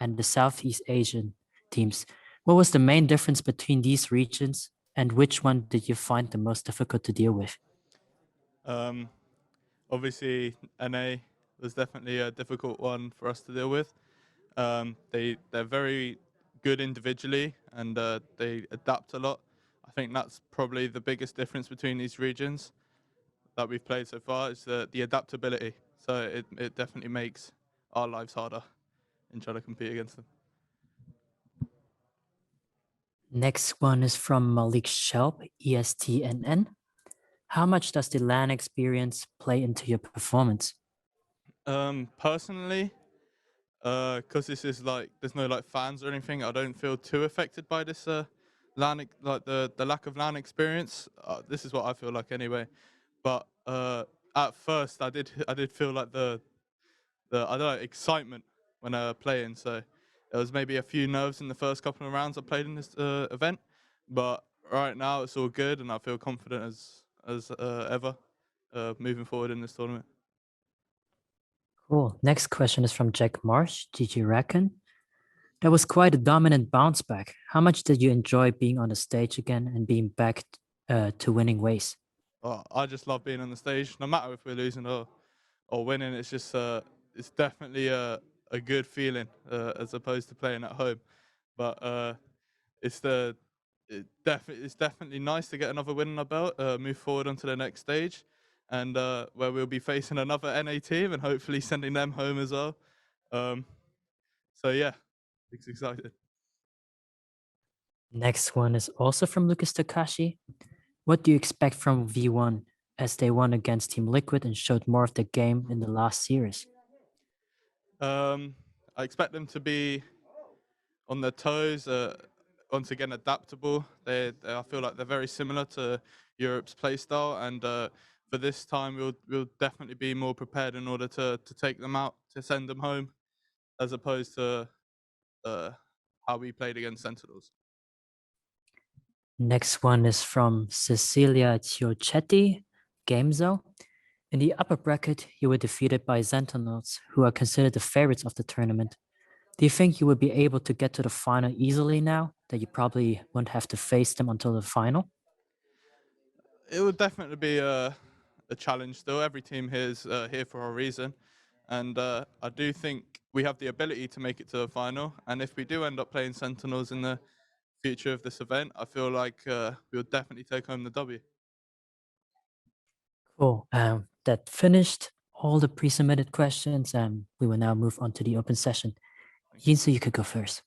and the Southeast Asian teams. What was the main difference between these regions, and which one did you find the most difficult to deal with? Obviously, NA was definitely a difficult one for us to deal with. They're very good individually, and they adapt a lot. I think that's probably the biggest difference between these regions that we've played so far is the adaptability. So it definitely makes our lives harder in trying to compete against them. Next one is from Malik Shelp, ESTNN. How much does the LAN experience play into your performance? Personally, because this is like there's no like fans or anything, I don't feel too affected by this LAN like the lack of LAN experience. This is what I feel like anyway. But at first, I did feel like the I don't know excitement when playing. So there was maybe a few nerves in the first couple of rounds I played in this event, but right now it's all good and I feel confident as ever moving forward in this tournament. Cool. Next question is from Jack Marsh, GG Reckon. That was quite a dominant bounce back. How much did you enjoy being on the stage again and being back to winning ways? Oh, I just love being on the stage, no matter if we're losing or winning. It's just it's definitely a good feeling as opposed to playing at home. But it's definitely nice to get another win on our belt, move forward onto the next stage, and where we'll be facing another NA team and hopefully sending them home as well. So yeah, it's exciting. Next one is also from Lucas Takashi. What do you expect from V1 as they won against Team Liquid and showed more of the game in the last series? I expect them to be on their toes, once again adaptable. I feel like they're very similar to Europe's playstyle, and for this time we'll definitely be more prepared in order to take them out, to send them home, as opposed to how we played against Sentinels. Next one is from Cecilia Chiochetti, Gamezo. In the upper bracket, you were defeated by Sentinels, who are considered the favorites of the tournament. Do you think you would be able to get to the final easily now that you probably won't have to face them until the final? It would definitely be a challenge still. Every team here is here for a reason. And I do think we have the ability to make it to the final. And if we do end up playing Sentinels in the future of this event, I feel like we'll definitely take home the W. Cool. That finished all the pre-submitted questions, and we will now move on to the open session. Yinsu, you could go first.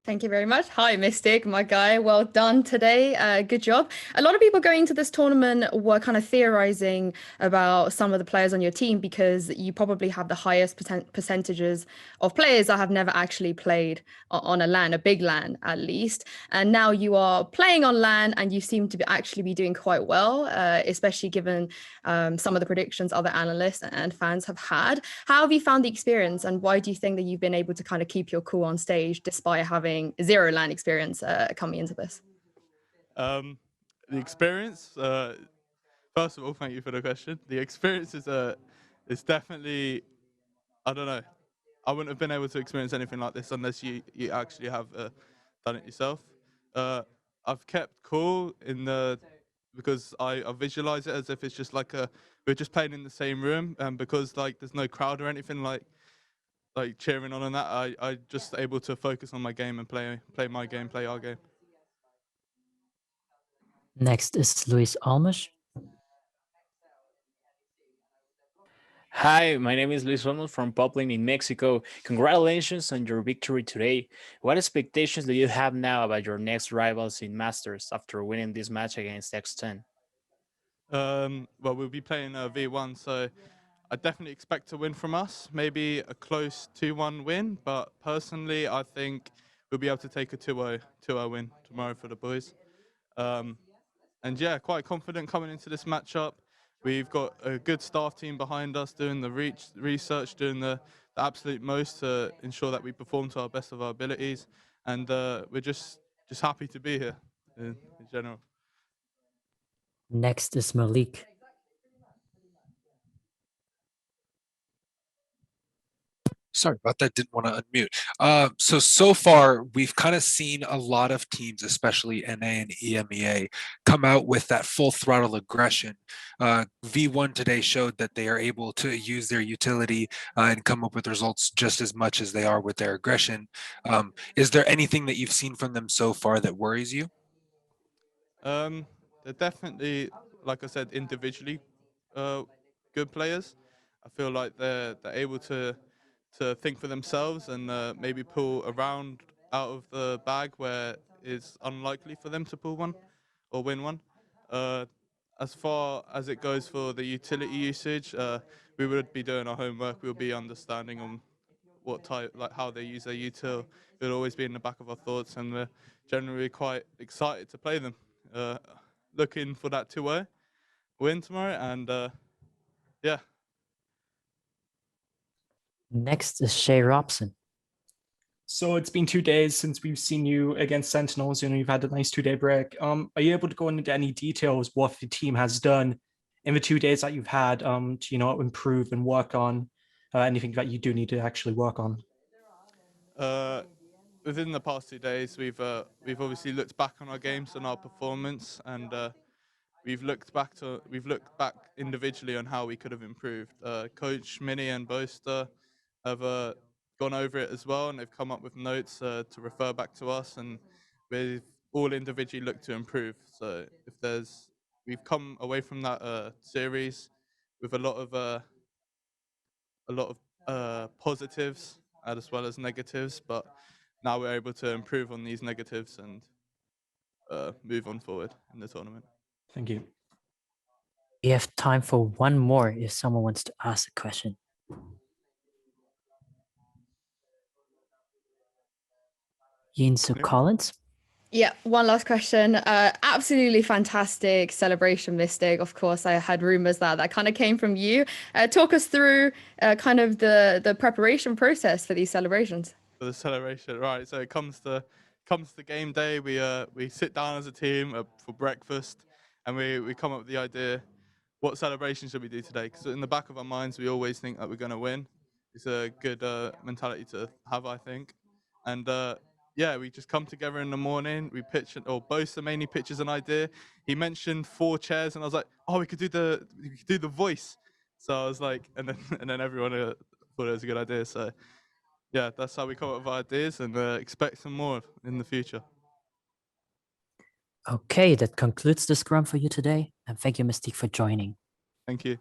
Thank you very much. Hi, Mystic, my guy. Well done today. Good job. A lot of people going into this tournament were kind of theorizing about some of the players on your team because you probably have the highest percentages of players that have never actually played on a LAN, a big LAN at least. And now you are playing on LAN and you seem to actually be doing quite well, especially given some of the predictions other analysts and fans have had. How have you found the experience, and why do you think that you've been able to kind of keep your cool on stage despite having zero LAN experience coming into this? The experience, first of all, thank you for the question. The experience is definitely, I don't know, I wouldn't have been able to experience anything like this unless you actually have done it yourself. I've kept cool because I visualize it as if it's just like we're just playing in the same room, and because like there's no crowd or anything like cheering on and that, I just able to focus on my game and play my game, play our game. Next is Luis Almas. Hi, my name is Luis Ronald from Poplin in Mexico. Congratulations on your victory today. What expectations do you have now about your next rivals in Masters after winning this match against X10? Well, we'll be playing V1, so I definitely expect to win from us. Maybe a close 2-1 win, but personally, I think we'll be able to take a 2-0 win tomorrow for the boys. And yeah, quite confident coming into this matchup. We've got a good staff team behind us doing the research, doing the absolute most to ensure that we perform to our best of our abilities. And we're just happy to be here in general. Next is Malik. Sorry about that. Didn't want to unmute. So far, we've kind of seen a lot of teams, especially NA and EMEA, come out with that full throttle aggression. V1 today showed that they are able to use their utility and come up with results just as much as they are with their aggression. Is there anything that you've seen from them so far that worries you? They're definitely, like I said, individually good players. I feel like they're able to think for themselves and maybe pull a round out of the bag where it's unlikely for them to pull one or win one. As far as it goes for the utility usage, we would be doing our homework. We'll be understanding on what type, like how they use their util. It'll always be in the back of our thoughts, and we're generally quite excited to play them. Looking for that 2-0 win tomorrow, and yeah. Next is Shay Robson. So it's been 2 days since we've seen you against Sentinels. You've had a nice 2-day break. Are you able to go into any details what the team has done in the 2 days that you've had to improve and work on anything that you do need to actually work on? Within the past 2 days, we've obviously looked back on our games and our performance, and we've looked back individually on how we could have improved. Coach Minnie and Boaster have gone over it as well, and they've come up with notes to refer back to us, and we've all individually looked to improve. So we've come away from that series with a lot of positives as well as negatives, but now we're able to improve on these negatives and move on forward in the tournament. Thank you. We have time for one more if someone wants to ask a question. Yinsu Collins? Yeah, one last question. Absolutely fantastic celebration, Mystic. Of course, I had rumors that kind of came from you. Talk us through kind of the preparation process for these celebrations. For the celebration, right? So it comes to game day. We sit down as a team for breakfast, and we come up with the idea, what celebration should we do today? Because in the back of our minds, we always think that we're going to win. It's a good mentality to have, I think. And yeah, we just come together in the morning. We pitch, or Boaster mainly pitches an idea. He mentioned 4 chairs, and I was like, oh, we could do the voice. So I was like, and then everyone thought it was a good idea. So yeah, that's how we come up with ideas, and expect some more in the future. Okay, that concludes the scrum for you today. And thank you, Mystique, for joining. Thank you.